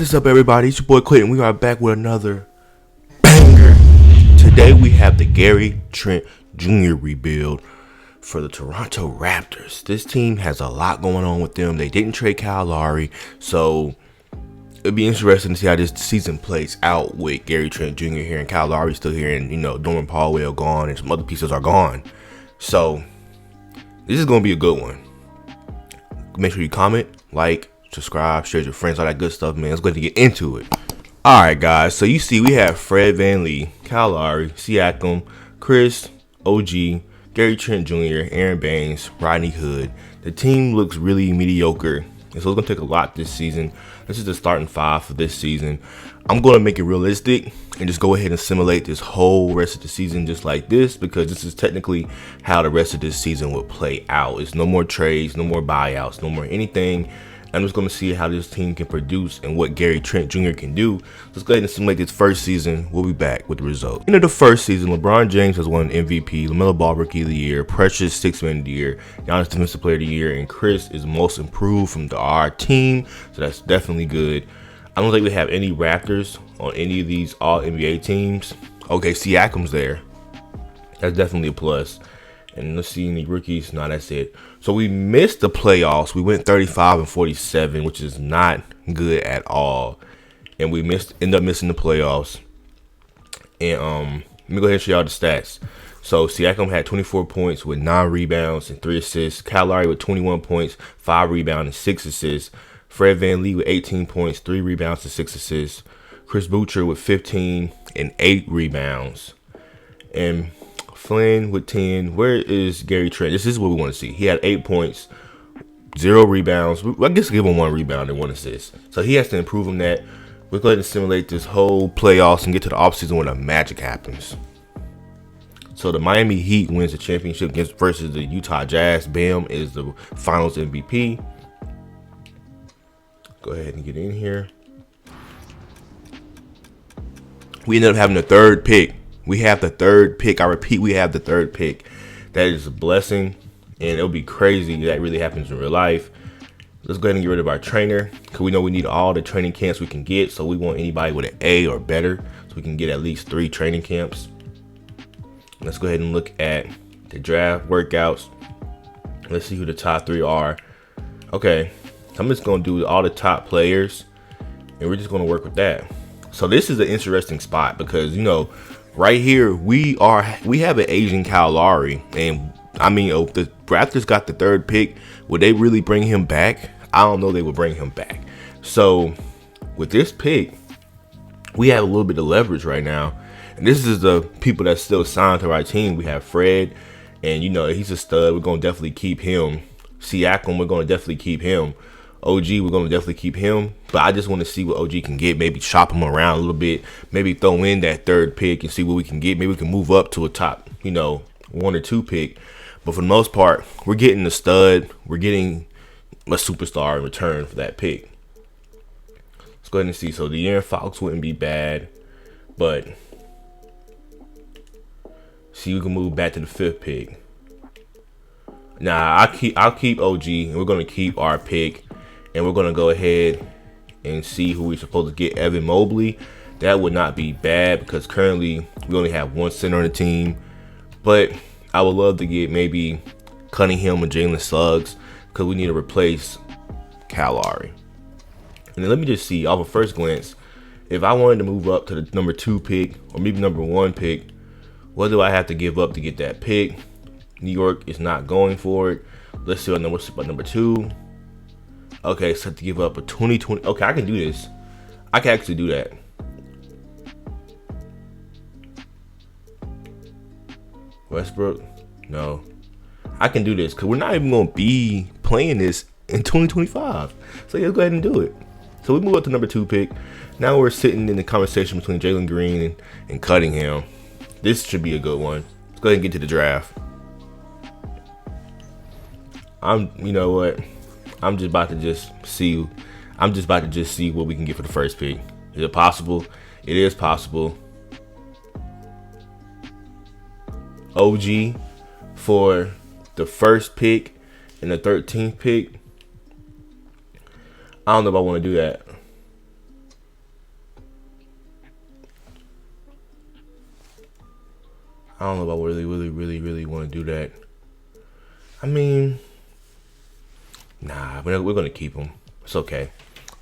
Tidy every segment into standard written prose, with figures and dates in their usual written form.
What is up, everybody? It's your boy Quentin. We are back with another banger. Today we have the Trent Jr. rebuild for the Toronto Raptors. This team has a lot going on with them. They didn't trade Kyle Lowry, so it'll be interesting to see how this season plays out with Trent Jr. here and Kyle Lowry still here, and Norman Powell gone and some other pieces are gone. So this is going to be a good one. Make sure you comment, like, subscribe, share with your friends, all that good stuff, man. Let's go ahead and get into it. Alright, guys. So you see we have Fred VanVleet, Kyle Lowry, Siakam, Chris, OG, Trent Jr., Aaron Baines, Rodney Hood. The team looks really mediocre, and so it's going to take a lot this season. This is the starting five for this season. I'm going to make it realistic and just go ahead and simulate this whole rest of the season just like this, because this is technically how the rest of this season will play out. It's no more trades, no more buyouts, no more anything. I'm just going to see how this team can produce and what Trent Jr. can do. Let's go ahead and simulate this first season. We'll be back with the result. Into the first season, LeBron James has won MVP, LaMelo Ball Rookie of the Year, Precious Sixth Man of the Year, Giannis Defensive Player of the Year, and Chris is most improved from our team. So that's definitely good. I don't think we have any Raptors on any of these All NBA teams. Okay, Siakam's there. That's definitely a plus. And let's see any rookies. No, that's it. So we missed the playoffs. We went 35-47, which is not good at all. And we ended up missing the playoffs. And let me go ahead and show y'all the stats. So Siakam had 24 points with 9 rebounds and 3 assists. Kyle Lowry with 21 points, 5 rebounds and 6 assists. Fred VanVleet with 18 points, 3 rebounds and 6 assists. Chris Boucher with 15 and 8 rebounds. And Flynn with 10. Where is Trent? This is what we want to see. He had 8 points, 0 rebounds. I guess give him 1 rebound and 1 assist. So he has to improve on that. We're going to simulate this whole playoffs and get to the offseason when the magic happens. So the Miami Heat wins the championship versus the Utah Jazz. Bam is the finals MVP. Go ahead and get in here. We ended up having the 3rd pick. We have the 3rd pick. I repeat, we have the 3rd pick. That is a blessing, and it'll be crazy if that really happens in real life. Let's go ahead and get rid of our trainer, because we know we need all the training camps we can get. So we want anybody with an A or better, so we can get at least 3 training camps. Let's go ahead and look at the draft workouts. Let's see who the top 3 are. Okay, I'm just going to do all the top players, and we're just going to work with that. So this is an interesting spot because, right here, we have an Asian Kyle Lowry, and I mean, the Raptors got the 3rd pick. Would they really bring him back? I don't know. They would bring him back. So with this pick, we have a little bit of leverage right now, and this is the people that's still signed to our team. We have Fred, and he's a stud. We're gonna definitely keep him. Siakam, we're gonna definitely keep him. OG, we're going to definitely keep him, but I just want to see what OG can get. Maybe shop him around a little bit. Maybe throw in that 3rd pick and see what we can get. Maybe we can move up to a top, 1 or 2 pick. But for the most part, we're getting a stud. We're getting a superstar in return for that pick. Let's go ahead and see. So the De'Aaron Fox wouldn't be bad, but see, we can move back to the 5th pick. Nah, I'll keep OG, and we're going to keep our pick. And we're going to go ahead and see who we're supposed to get. Evan Mobley. That would not be bad because currently we only have 1 center on the team. But I would love to get maybe Cunningham or Jalen Suggs because we need to replace Kyle Lowry. And then let me just see, off of first glance, if I wanted to move up to the number 2 pick or maybe number 1 pick, what do I have to give up to get that pick? New York is not going for it. Let's see what number 2. Okay, so I have to give up a 2020. Okay, I can do this. I can actually do that. Westbrook? No. I can do this because we're not even going to be playing this in 2025. So yeah, let's go ahead and do it. So we move up to number 2 pick. Now we're sitting in the conversation between Jalen Green and Cunningham. This should be a good one. Let's go ahead and get to the draft. You know what? I'm just about to see what we can get for the 1st pick. Is it possible? It is possible. OG for the 1st pick and the 13th pick. I don't know if I want to do that. I don't know if I really want to do that. I mean, nah, we're going to keep him. It's okay.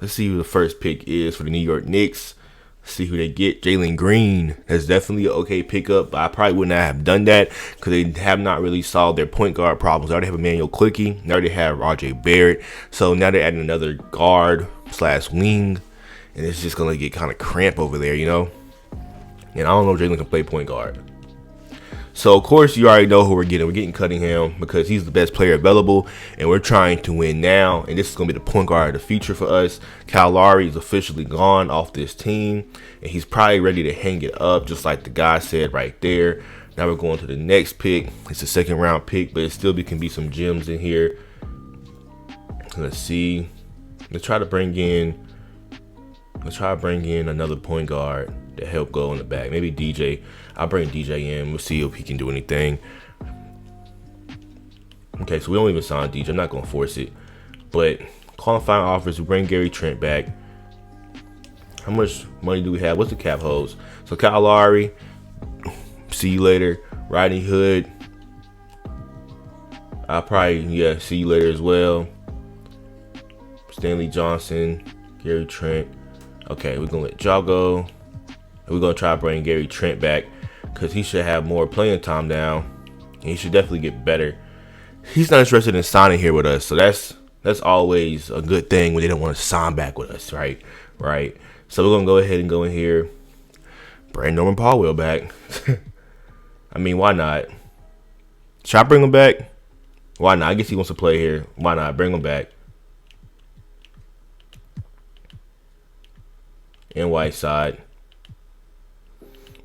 Let's see who the first pick is for the New York Knicks. See who they get. Jalen Green. That's definitely an okay pickup. I probably would not have done that because they have not really solved their point guard problems. They already have Emmanuel Quickie. They already have R.J. Barrett. So now they're adding another guard / wing. And it's just going to get kind of cramped over there, you know? And I don't know if Jalen can play point guard. So, of course, you already know who we're getting. We're getting Cunningham because he's the best player available, and we're trying to win now. And this is going to be the point guard of the future for us. Kyle Lowry is officially gone off this team, and he's probably ready to hang it up, just like the guy said right there. Now we're going to the next pick. It's a second-round pick, but it still can be some gems in here. Let's see. Let's try to bring in another point guard to help go in the back. Maybe DJ. I'll bring DJ in. We'll see if he can do anything. Okay, so we don't even sign DJ. I'm not going to force it. But qualifying offers, we bring Gary Trent back. How much money do we have? What's the cap holds? So Kyle Lowry, see you later. Rodney Hood, I'll probably, see you later as well. Stanley Johnson, Gary Trent. Okay, we're going to let Ja go. We're going to try to bring Gary Trent back because he should have more playing time now. And he should definitely get better. He's not interested in signing here with us, so that's always a good thing when they don't want to sign back with us, right? Right. So we're going to go ahead and go in here. Bring Norman Powell back. I mean, why not? Should I bring him back? Why not? I guess he wants to play here. Why not? Bring him back. And Whiteside.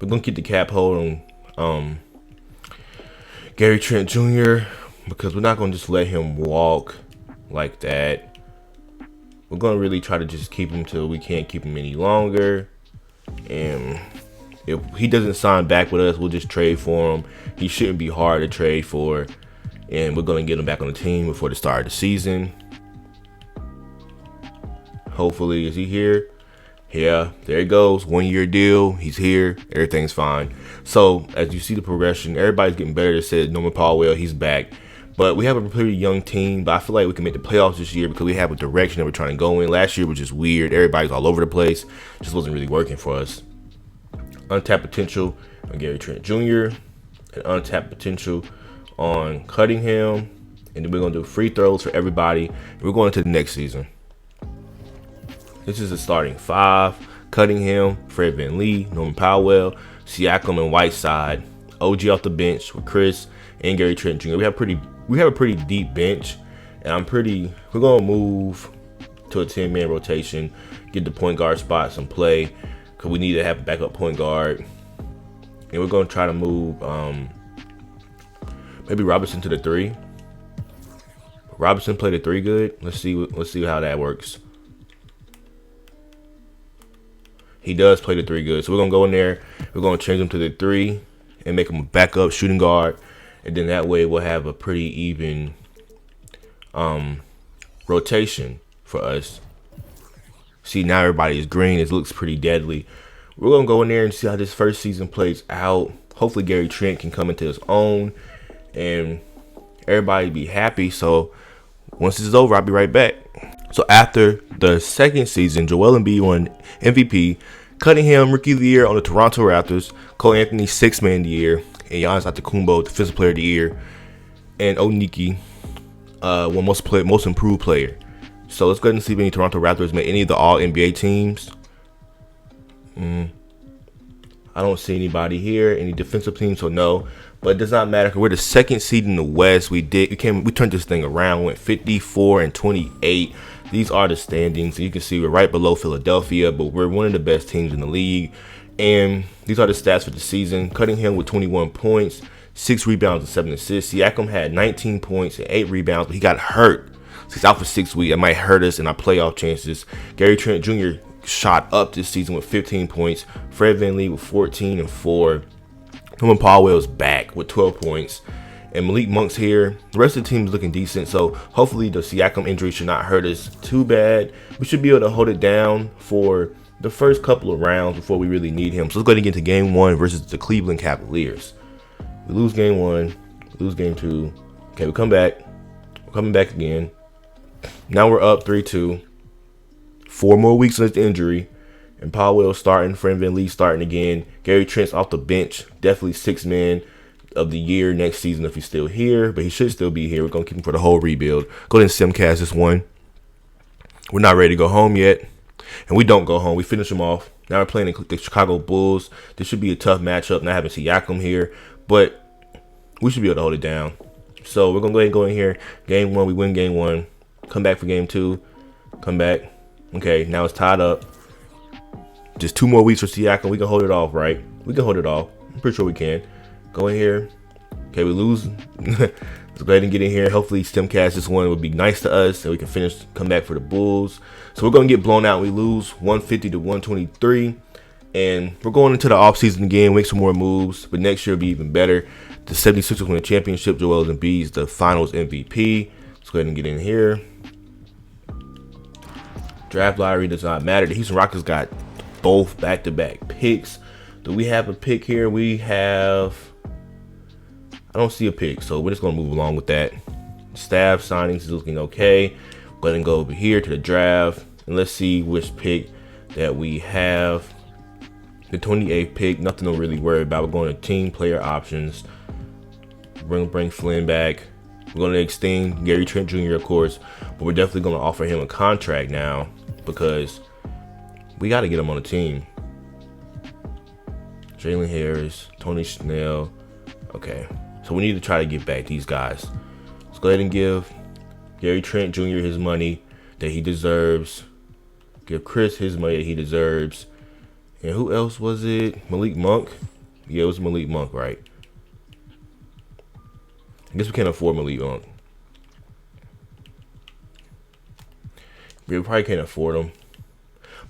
We're going to keep the cap hold on Gary Trent Jr. because we're not going to just let him walk like that. We're going to really try to just keep him till we can't keep him any longer. And if he doesn't sign back with us, we'll just trade for him. He shouldn't be hard to trade for. And we're going to get him back on the team before the start of the season. Hopefully, is he here? Yeah, there he goes. 1 year deal. He's here. Everything's fine. So, as you see the progression, everybody's getting better. They said Norman Powell, he's back. But we have a pretty young team. But I feel like we can make the playoffs this year because we have a direction that we're trying to go in. Last year was just weird. Everybody's all over the place. Just wasn't really working for us. Untapped potential on Gary Trent Jr. And untapped potential on Cunningham. And then we're going to do free throws for everybody. And we're going into the next season. This is a starting five. Cunningham, Fred VanVleet, Norman Powell, Siakam, and Whiteside. OG off the bench with Chris and Gary Trent Jr. We have a pretty deep bench, and we're gonna move to a 10-man rotation, get the point guard spot some play, because we need to have a backup point guard. And we're gonna try to move maybe Robinson to the 3. Robinson played the 3 good. Let's see how that works. He does play the 3 good. So we're going to go in there. We're going to change him to the 3 and make him a backup shooting guard. And then that way we'll have a pretty even rotation for us. See, now everybody is green. It looks pretty deadly. We're going to go in there and see how this first season plays out. Hopefully Gary Trent can come into his own and everybody be happy. So once this is over, I'll be right back. So after the second season, Joel Embiid won MVP, Cunningham Rookie of the Year on the Toronto Raptors, Cole Anthony 6th Man of the Year, and Giannis Antetokounmpo Defensive Player of the Year, and Oniki won Most Improved Player. So let's go ahead and see if any Toronto Raptors made any of the All NBA teams. I don't see anybody here, any defensive teams, so no. But it does not matter. We're the second seed in the West. We turned this thing around. Went 54-28. These are the standings. You can see we're right below Philadelphia, but we're one of the best teams in the league. And these are the stats for the season. Cunningham with 21 points, 6 rebounds, and 7 assists. Siakam had 19 points and 8 rebounds, but he got hurt. So he's out for 6 weeks. It might hurt us in our playoff chances. Gary Trent Jr. shot up this season with 15 points. Fred VanVleet with 14 and 4. Norman Powell's back with 12 points. And Malik Monk's here. The rest of the team is looking decent. So hopefully the Siakam injury should not hurt us too bad. We should be able to hold it down for the first couple of rounds before we really need him. So let's go ahead and get into game 1 versus the Cleveland Cavaliers. We lose game 1. We lose game 2. Okay, we come back. We're coming back again. Now we're up 3-2. 4 more weeks of this injury. And Powell starting. Fred VanVleet starting again. Gary Trent's off the bench. Definitely 6th man of the year next season if he's still here. But he should still be here. We're going to keep him for the whole rebuild. Go ahead and simcast this one. We're not ready to go home yet. And we don't go home. We finish them off. Now we're playing the Chicago Bulls. This should be a tough matchup. Not having Siakam here. But we should be able to hold it down. So we're going to go ahead and go in here. Game 1, we win game 1. Come back for game 2. Come back. Okay, now it's tied up. Just 2 more weeks for Siakam. We can hold it off, right? We can hold it off. I'm pretty sure we can. Go in here. Okay, we lose. Let's go ahead and get in here. Hopefully, simcast this one would be nice to us, so we can finish, come back for the Bulls. So we're going to get blown out. We lose 150 to 123. And we're going into the offseason again, make some more moves. But next year will be even better. The 76ers win the championship. Joel Embiid is the finals MVP. Let's go ahead and get in here. Draft lottery does not matter. The Houston Rockets got both back-to-back picks. Do we have a pick here? We have... I don't see a pick, so we're just going to move along with that. Staff signings is looking okay. Go ahead and go over here to the draft. And let's see which pick that we have. The 28th pick, nothing to really worry about. We're going to team player options. Bring Flynn back. We're going to extend Gary Trent Jr., of course. But we're definitely going to offer him a contract now because we got to get him on the team. Jalen Harris, Tony Snell. Okay. So we need to try to get back these guys. Let's go ahead and give Gary Trent Jr. his money that he deserves. Give Chris his money that he deserves. And who else was it? Malik Monk? Yeah, it was Malik Monk, right? I guess we can't afford Malik Monk. We probably can't afford him.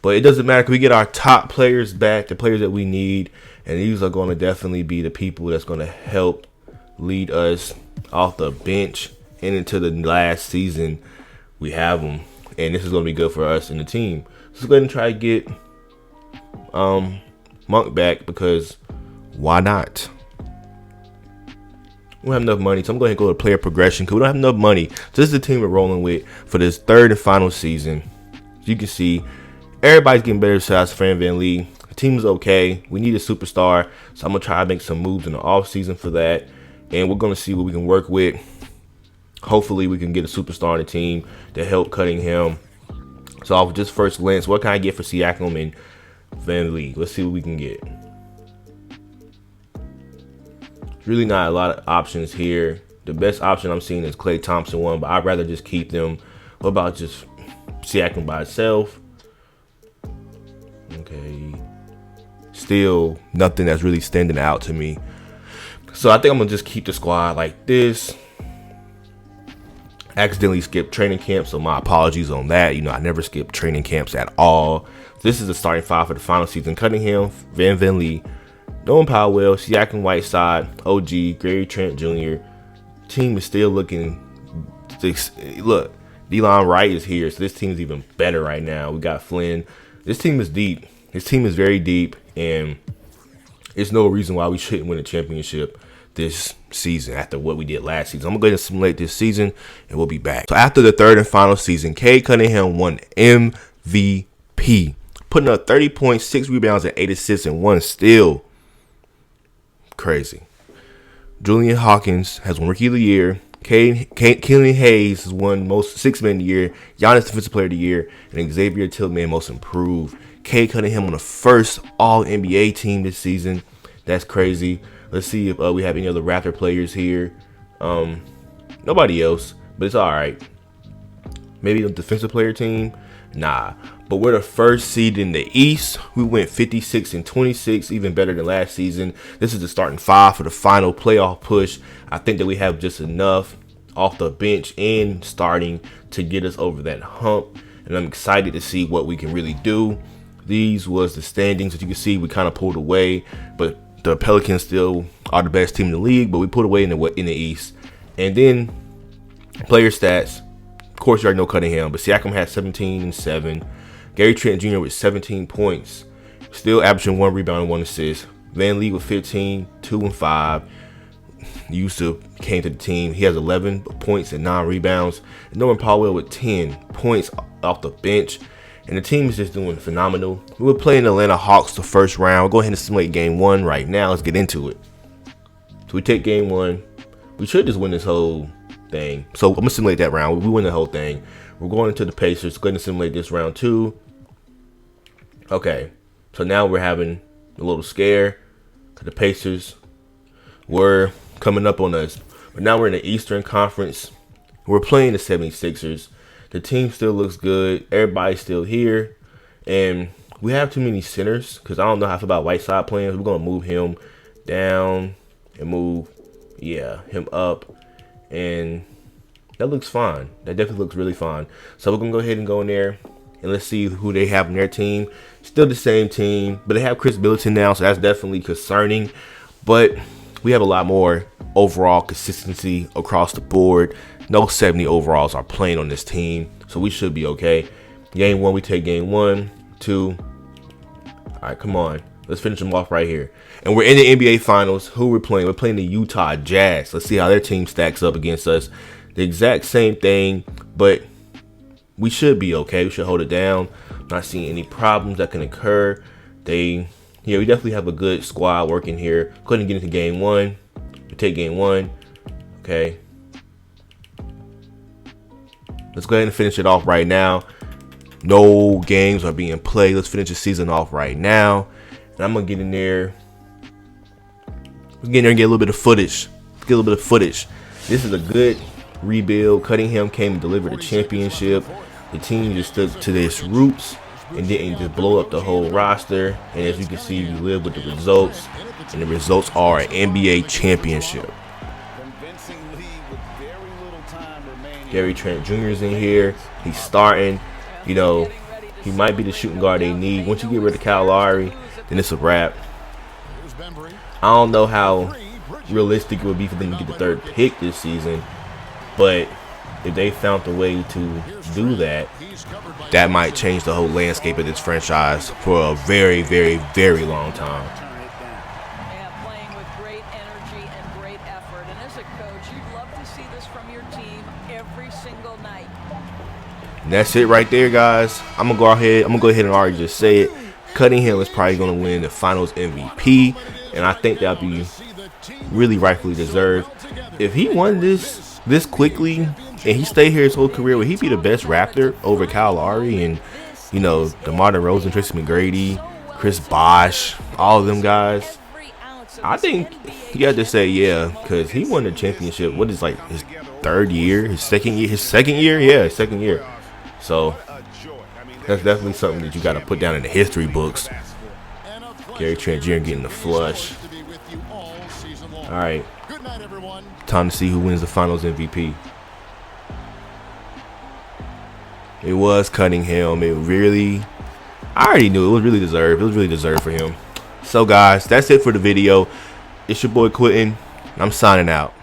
But it doesn't matter because we get our top players back, the players that we need. And these are going to definitely be the people that's going to help lead us off the bench and into the last season. We have them. And this is going to be good for us and the team. So let's go ahead and try to get Monk back because why not? We don't have enough money, so I'm going to go to player progression because we don't have enough money. So this is the team we're rolling with for this 3rd and final season. As you can see, everybody's getting better besides Fred VanVleet. The team is okay. We need a superstar, so I'm going to try to make some moves in the offseason for that. And we're going to see what we can work with. Hopefully, we can get a superstar on the team to help cutting him. So off just first glance, what can I get for Siakam and VanVleet? Let's see what we can get. Really not a lot of options here. The best option I'm seeing is Klay Thompson one, but I'd rather just keep them. What about just Siakam by itself? Okay. Still nothing that's really standing out to me. So I think I'm going to just keep the squad like this. Accidentally skipped training camp, so my apologies on that. You know, I never skip training camps at all. This is the starting 5 for the final season. Cunningham, VanVleet, Norman Powell, Siakam Whiteside, OG, Gary Trent Jr. Team is still looking. Look, Delon Wright is here, so this team is even better right now. We got Flynn. This team is deep. This team is very deep, and there's no reason why we shouldn't win a championship this season after what we did last season. I'm going to go ahead and simulate this season, and we'll be back. So after the 3rd and final season, Cade Cunningham won MVP, putting up 30 points, 6 rebounds, and 8 assists, and 1 steal. Crazy. Julian Hawkins has won Rookie of the Year. Killian Hayes has won most 6 Man of the Year. Giannis Defensive Player of the Year. And Xavier Tillman Most Improved. Cade Cunningham on the first All-NBA team this season. That's crazy. Let's see if we have any other Raptor players here. Nobody else, but it's all right. Maybe a defensive player team? Nah. But we're the first seed in the East. We went 56-26, even better than last season. This is the starting 5 for the final playoff push. I think that we have just enough off the bench and starting to get us over that hump. And I'm excited to see what we can really do. These was the standings. As you can see, we kind of pulled away, but the Pelicans still are the best team in the league, but we pulled away in the East. And then player stats. Of course, you already know Cunningham, but Siakam had 17 and 7. Gary Trent Jr. with 17 points, still averaging 1 rebound and 1 assist. VanVleet with 15, 2 and 5. used to came to the team. He has 11 points and 9 rebounds. And Norman Powell with 10 points off the bench. And the team is just doing phenomenal. We were playing the Atlanta Hawks the first round. We'll go ahead and simulate game 1 right now. Let's get into it. So we take game 1. We should just win this whole thing. So I'm going to simulate that round. We win the whole thing. We're going into the Pacers. Go ahead and simulate this round 2. Okay. So now we're having a little scare. The Pacers were coming up on us. But now we're in the Eastern Conference. We're playing the 76ers. The team still looks good. Everybody's still here. And we have too many centers because I don't know how I feel about Whiteside playing. We're going to move him down and move, him up. And that looks fine. That definitely looks really fine. So we're going to go ahead and go in there. And let's see who they have in their team. Still the same team, but they have Chris Middleton now, so that's definitely concerning. But we have a lot more overall consistency across the board. No 70 overalls are playing on this team, so we should be okay. Game 1, we take game 1, 2. All right, come on. Let's finish them off right here. And we're in the NBA Finals. Who we're playing? We're playing the Utah Jazz. Let's see how their team stacks up against us. The exact same thing, but we should be okay. We should hold it down. Not seeing any problems that can occur. We definitely have a good squad working here. Go ahead and get into game 1. We take game 1. Okay. Let's go ahead and finish it off right now. No games are being played. Let's finish the season off right now. And I'm going to get in there. Get in there and get a little bit of footage. This is a good rebuild. Cunningham came and delivered the championship. The team just stuck to its roots and didn't just blow up the whole roster. And as you can see, we live with the results. And the results are an NBA championship. Trent Jr. is in here. He's starting. He might be the shooting guard they need. Once you get rid of Kyle Lowry, then it's a wrap. I don't know how realistic it would be for them to get the 3rd pick this season. But if they found a way to do that, that might change the whole landscape of this franchise for a very, very, very long time. Playing with great energy and great effort. And as a coach, you'd love to see this from your team every single night. And that's it right there, guys. I'm gonna go ahead and already just say it. Cunningham is probably gonna win the Finals MVP, and I think that'll be really rightfully deserved. If he won this quickly and he stayed here his whole career, would he be the best Raptor over Kyle Lowry and DeMar DeRozan, Tracy McGrady, Chris Bosh, all of them guys? I think you have to say because he won the championship. What is his 3rd year, his second year? So that's definitely something that you got to put down in the history books. Trent Jr. getting the flush. All right, time to see who wins the Finals MVP. It was Cunningham. I already knew it was really deserved. It was really deserved for him. So guys, that's it for the video. It's your boy Quentin. I'm signing out.